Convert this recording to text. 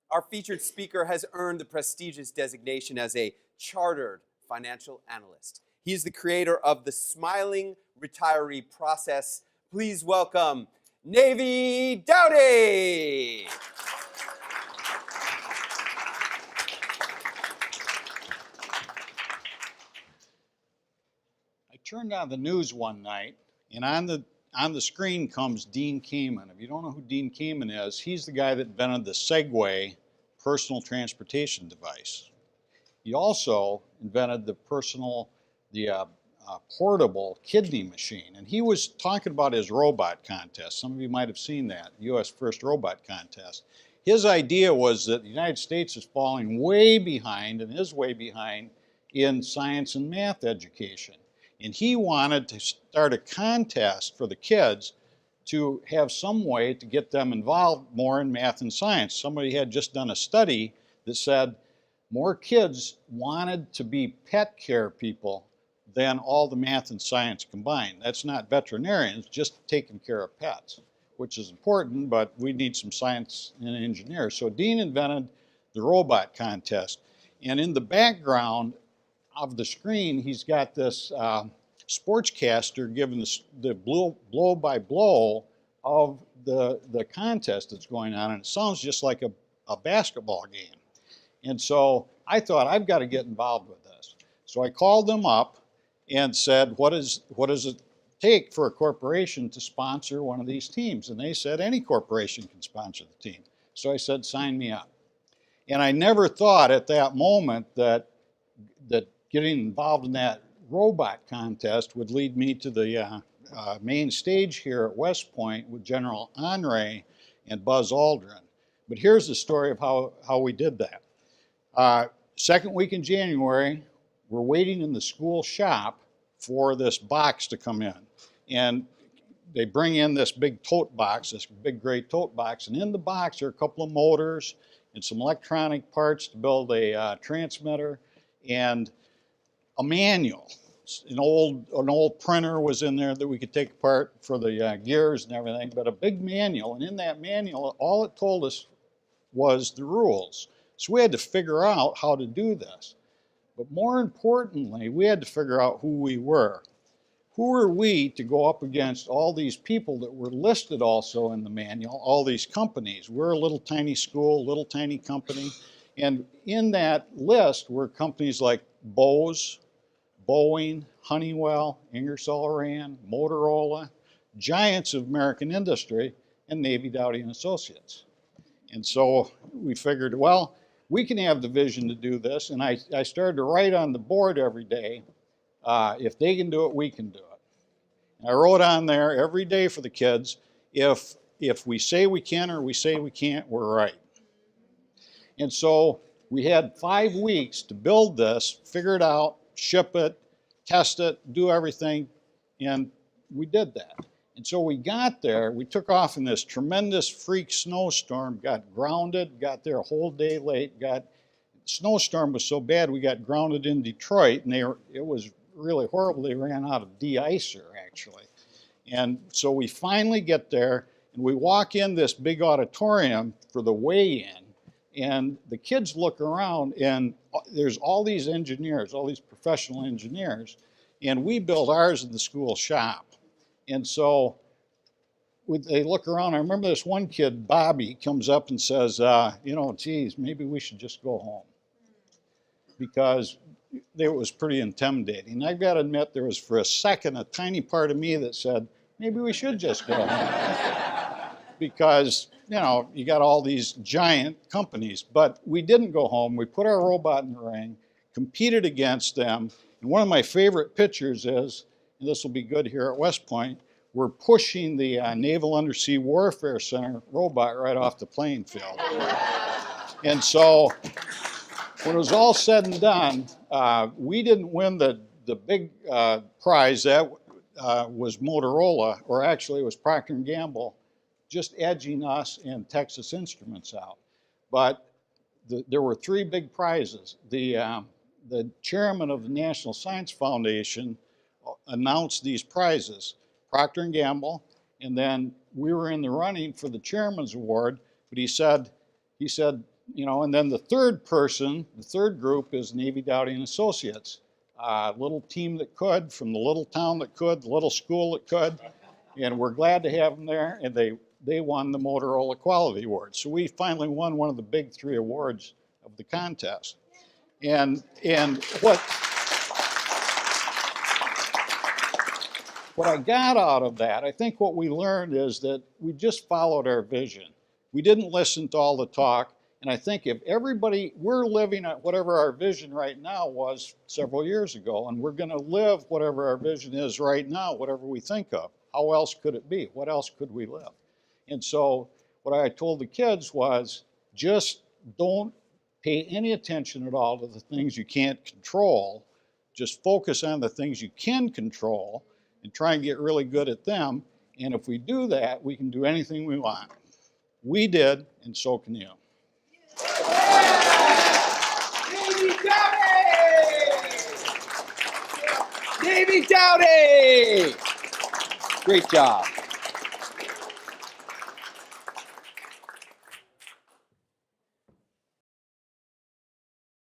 Our featured speaker has earned the prestigious designation as a chartered financial analyst. He is the creator of the Smiling Retiree Process. Please welcome Navi Dowty. I turned on the news one night, and on the screen comes Dean Kamen. If you don't know who Dean Kamen is, he's the guy that invented the Segway personal transportation device. He also invented the portable kidney machine, and he was talking about his robot contest. Some of you might have seen that, U.S. first robot contest. His idea was that the United States is falling way behind, and is way behind, in science and math education. And he wanted to start a contest for the kids to have some way to get them involved more in math and science. Somebody had just done a study that said more kids wanted to be pet care people than all the math and science combined. That's not veterinarians, just taking care of pets, which is important, but we need some science and engineers. So Dean invented the robot contest. And in the background of the screen, he's got this sportscaster giving the blow-by-blow of the contest that's going on, and it sounds just like a basketball game. And so I thought, I've got to get involved with this. So I called them up and said, what does it take for a corporation to sponsor one of these teams? And they said, any corporation can sponsor the team. So I said, sign me up. And I never thought at that moment that getting involved in that robot contest would lead me to the main stage here at West Point with General Honore and Buzz Aldrin. But here's the story of how we did that. Second week in January, we're waiting in the school shop for this box to come in. And they bring in this big tote box, this big gray tote box, and in the box are a couple of motors and some electronic parts to build a transmitter and a manual. An old printer was in there that we could take apart for the gears and everything, but a big manual. And in that manual, all it told us was the rules. So we had to figure out how to do this. But more importantly, we had to figure out who we were. Who are we to go up against all these people that were listed also in the manual, all these companies? We're a little tiny school, little tiny company. And in that list were companies like Bose, Boeing, Honeywell, Ingersoll-Rand, Motorola, giants of American industry, and Navi Dowty and Associates. And so we figured, well, we can have the vision to do this. And I started to write on the board every day, if they can do it, we can do it. And I wrote on there every day for the kids, if we say we can or we say we can't, we're right. And so we had 5 weeks to build this, figure it out, ship it, test it, do everything, and we did that. And so we got there, we took off in this tremendous freak snowstorm, got grounded, got there a whole day late, the snowstorm was so bad we got grounded in Detroit, and it was really horrible. They ran out of de-icer, actually. And so we finally get there, and we walk in this big auditorium for the weigh-in, and the kids look around, and there's all these engineers, all these professional engineers, and we built ours in the school shop. And so they look around. I remember this one kid, Bobby, comes up and says, geez, maybe we should just go home. Because it was pretty intimidating. I've got to admit, there was for a second a tiny part of me that said, maybe we should just go home. Because, you got all these giant companies. But we didn't go home. We put our robot in the ring, competed against them. And one of my favorite pictures is, and this will be good here at West Point, we're pushing the Naval Undersea Warfare Center robot right off the playing field. And so when it was all said and done, we didn't win the big prize. That was Motorola, or actually it was Procter & Gamble, just edging us and Texas Instruments out. But there were 3 big prizes. The chairman of the National Science Foundation announced these prizes, Procter & Gamble, and then we were in the running for the chairman's award, but he said, and then the third person, the third group is Navi Dowty and Associates. A little team that could, from the little town that could, the little school that could, and we're glad to have them there, and they won the Motorola Quality Award. So we finally won one of the big 3 awards of the contest. And what I got out of that, I think what we learned is that we just followed our vision. We didn't listen to all the talk. And I think if everybody, we're living at whatever our vision right now was several years ago, and we're going to live whatever our vision is right now, whatever we think of. How else could it be? What else could we live? And so what I told the kids was just don't pay any attention at all to the things you can't control. Just focus on the things you can control and try and get really good at them. And if we do that, we can do anything we want. We did, and so can you. Navi Dowty! Great job.